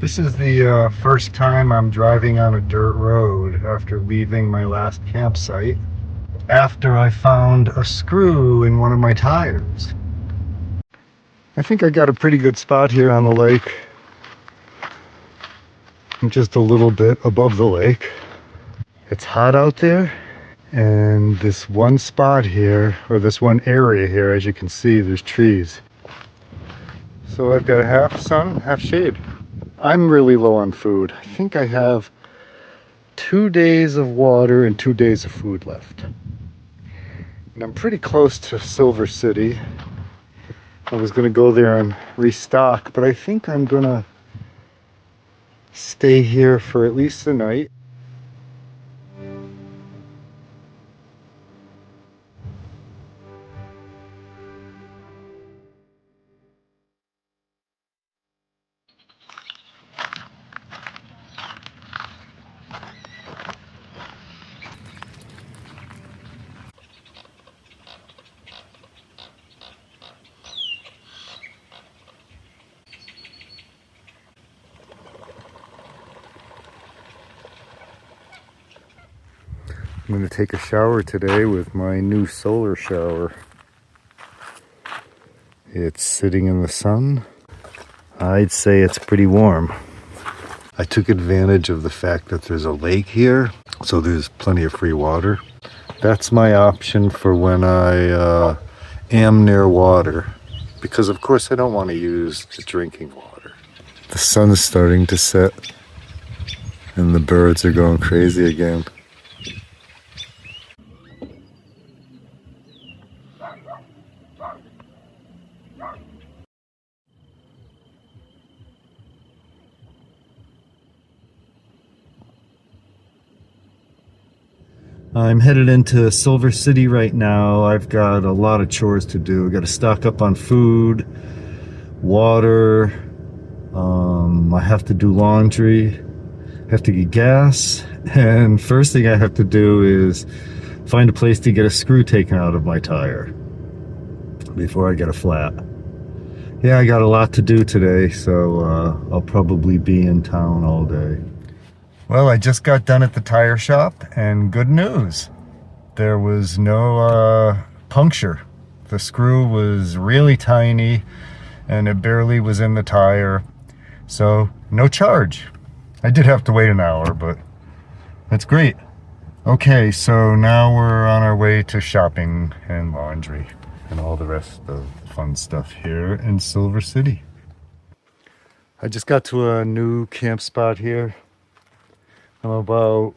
This is the first time I'm driving on a dirt road after leaving my last campsite, after I found a screw in one of my tires. I think I got a pretty good spot here on the lake. I'm just a little bit above the lake. It's hot out there, and this one spot here, or this one area here, as you can see, there's trees. So I've got half sun, half shade. I'm really low on food. I think I have 2 days of water and 2 days of food left. And I'm pretty close to Silver City. I was going to go there and restock, but I think I'm going to stay here for at least the night. I'm going to take a shower today with my new solar shower. It's sitting in the sun. I'd say it's pretty warm. I took advantage of the fact that there's a lake here, so there's plenty of free water. That's my option for when I am near water, because of course I don't want to use the drinking water. The sun is starting to set and the birds are going crazy again. I'm headed into Silver City right now. I've got a lot of chores to do. I've got to stock up on food, water, I have to do laundry, I have to get gas, and first thing I have to do is find a place to get a screw taken out of my tire before I get a flat. Yeah, I got a lot to do today, so I'll probably be in town all day. Well, I just got done at the tire shop, and good news. There was no puncture. The screw was really tiny, and it barely was in the tire, so no charge. I did have to wait an hour, but that's great. Okay, so now we're on our way to shopping and laundry and all the rest of the fun stuff here in Silver City. I just got to a new camp spot here. I'm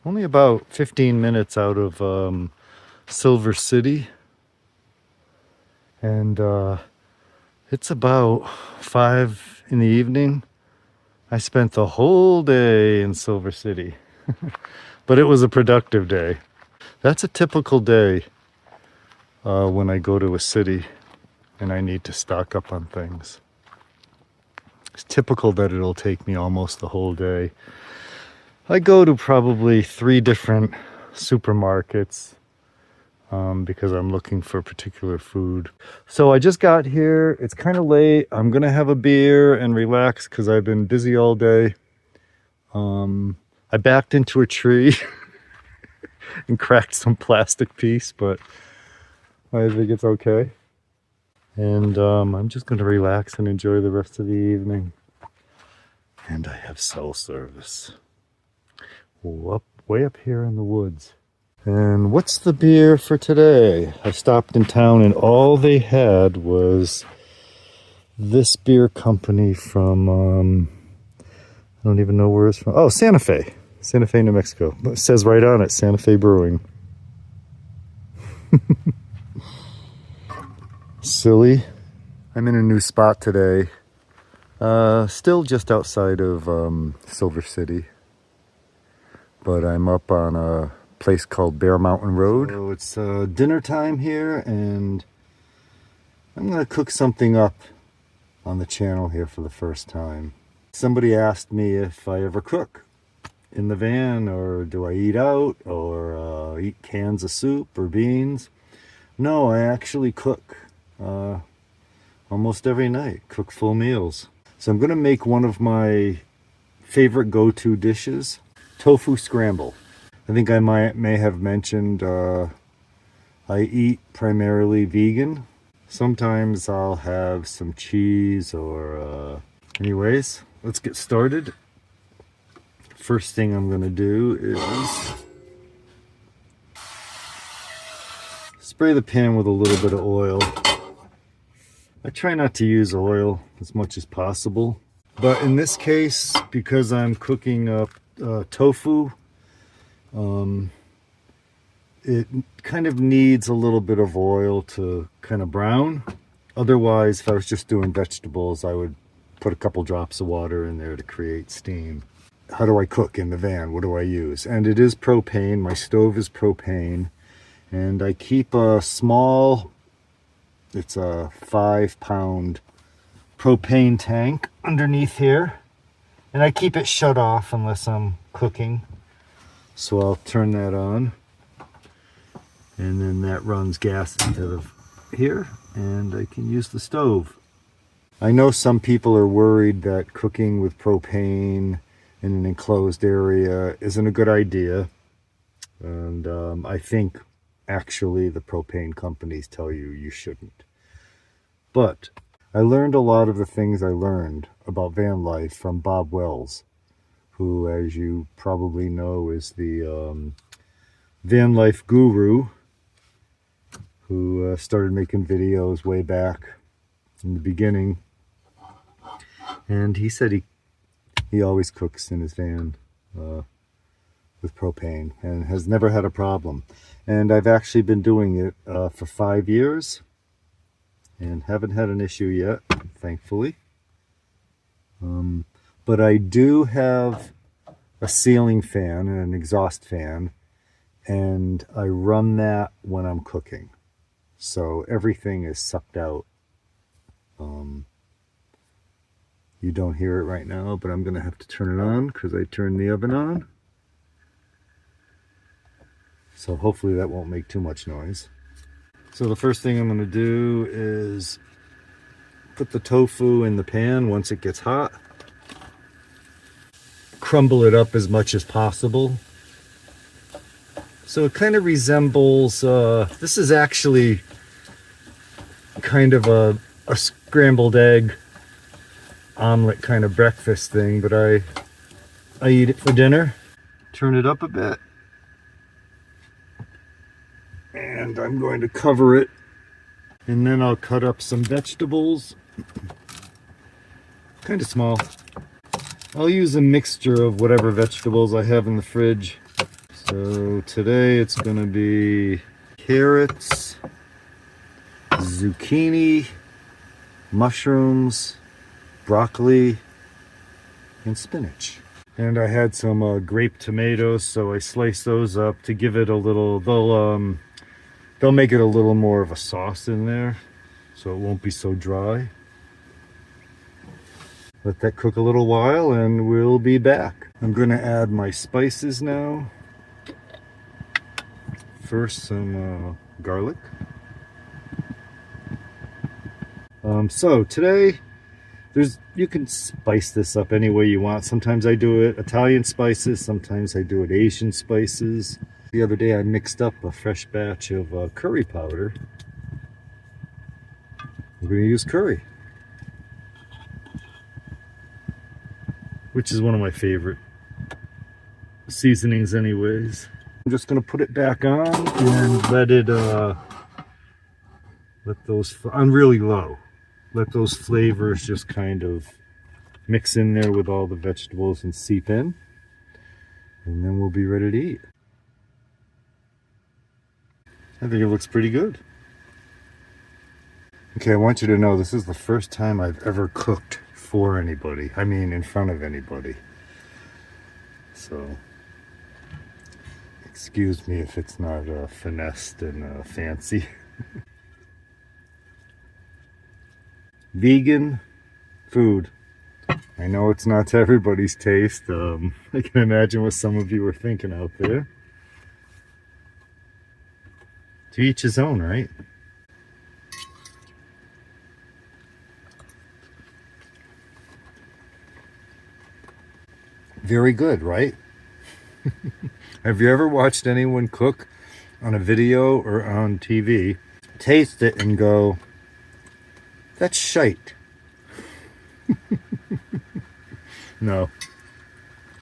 only about 15 minutes out of Silver City, and it's about 5 in the evening. I spent the whole day in Silver City, but it was a productive day. That's a typical day when I go to a city and I need to stock up on things. It's typical that it'll take me almost the whole day. I go to probably 3 different supermarkets because I'm looking for particular food. So I just got here. It's kind of late. I'm going to have a beer and relax because I've been busy all day. I backed into a tree and cracked some plastic piece, but I think it's okay. And I'm just going to relax and enjoy the rest of the evening. And I have cell service. Way up here in the woods. And what's the beer for today? I stopped in town and all they had was this beer company from, I don't even know where it's from. Oh, Santa Fe, New Mexico. It says right on it, Santa Fe Brewing. Silly. I'm in a new spot today. Still just outside of Silver City. But I'm up on a place called Bear Mountain Road. So it's dinner time here, and I'm going to cook something up on the channel here for the first time. Somebody asked me if I ever cook in the van, or do I eat out, or eat cans of soup or beans. No, I actually cook almost every night, cook full meals. So I'm going to make one of my favorite go-to dishes, tofu scramble. I think I may have mentioned I eat primarily vegan. Sometimes I'll have some cheese or anyways, let's get started. First thing I'm going to do is spray the pan with a little bit of oil. I try not to use oil as much as possible, but in this case, because I'm cooking up tofu, it kind of needs a little bit of oil to kind of brown. Otherwise, if I was just doing vegetables, I would put a couple drops of water in there to create steam. How do I cook in the van? What do I use? And it is propane. My stove is propane. And I keep a small, it's a 5-pound propane tank underneath here. And I keep it shut off unless I'm cooking. So I'll turn that on. And then that runs gas into here. And I can use the stove. I know some people are worried that cooking with propane in an enclosed area isn't a good idea. And I think actually the propane companies tell you you shouldn't. But I learned a lot of the things I learned about van life from Bob Wells, who, as you probably know, is the van life guru who started making videos way back in the beginning. And he said he always cooks in his van with propane and has never had a problem. And I've actually been doing it for 5 years and haven't had an issue yet, thankfully. But I do have a ceiling fan and an exhaust fan, and I run that when I'm cooking. So everything is sucked out. You don't hear it right now, but I'm going to have to turn it on because I turned the oven on. So hopefully that won't make too much noise. So the first thing I'm going to do is put the tofu in the pan once it gets hot. Crumble it up as much as possible. So it kind of resembles, this is actually kind of a scrambled egg omelet kind of breakfast thing, but I eat it for dinner. Turn it up a bit. And I'm going to cover it. And then I'll cut up some vegetables. Kind of small. I'll use a mixture of whatever vegetables I have in the fridge. So today it's going to be carrots, zucchini, mushrooms, broccoli, and spinach. And I had some grape tomatoes, so I sliced those up to give it a little, they'll make it a little more of a sauce in there, so it won't be so dry. Let that cook a little while and we'll be back. I'm gonna add my spices now. First, some garlic. So today, you can spice this up any way you want. Sometimes I do it Italian spices, sometimes I do it Asian spices. The other day I mixed up a fresh batch of curry powder. I'm going to use curry, which is one of my favorite seasonings anyways. I'm just going to put it back on and let those, on really low. Let those flavors just kind of mix in there with all the vegetables and seep in. And then we'll be ready to eat. I think it looks pretty good. Okay, I want you to know this is the first time I've ever cooked for anybody. I mean, in front of anybody. So, excuse me if it's not finessed and fancy. Vegan food. I know it's not to everybody's taste. I can imagine what some of you are thinking out there. To each his own, right? Very good, right? Have you ever watched anyone cook on a video or on TV, taste it and go, that's shite? No.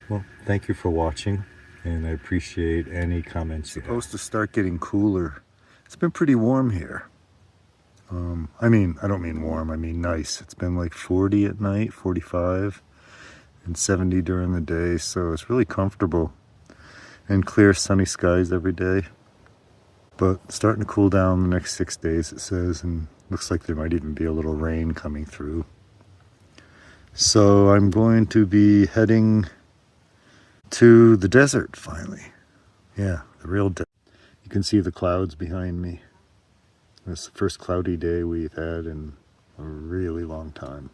Well, thank you for watching, and I appreciate any comments you have. It's supposed to start getting cooler. It's been pretty warm here. I don't mean warm, I mean nice. It's been like 40 at night, 45, and 70 during the day, so it's really comfortable. And clear sunny skies every day. But starting to cool down the next 6 days, it says, and looks like there might even be a little rain coming through. So I'm going to be heading to the desert finally. Yeah, the real desert. You can see the clouds behind me. It's the first cloudy day we've had in a really long time.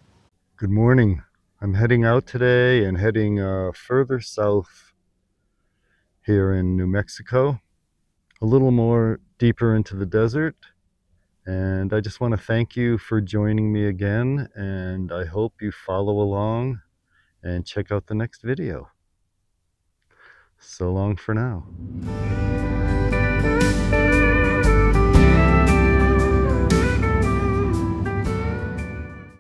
Good morning. I'm heading out today and heading further south here in New Mexico, a little more deeper into the desert. And I just want to thank you for joining me again, and I hope you follow along and check out the next video. So long for now.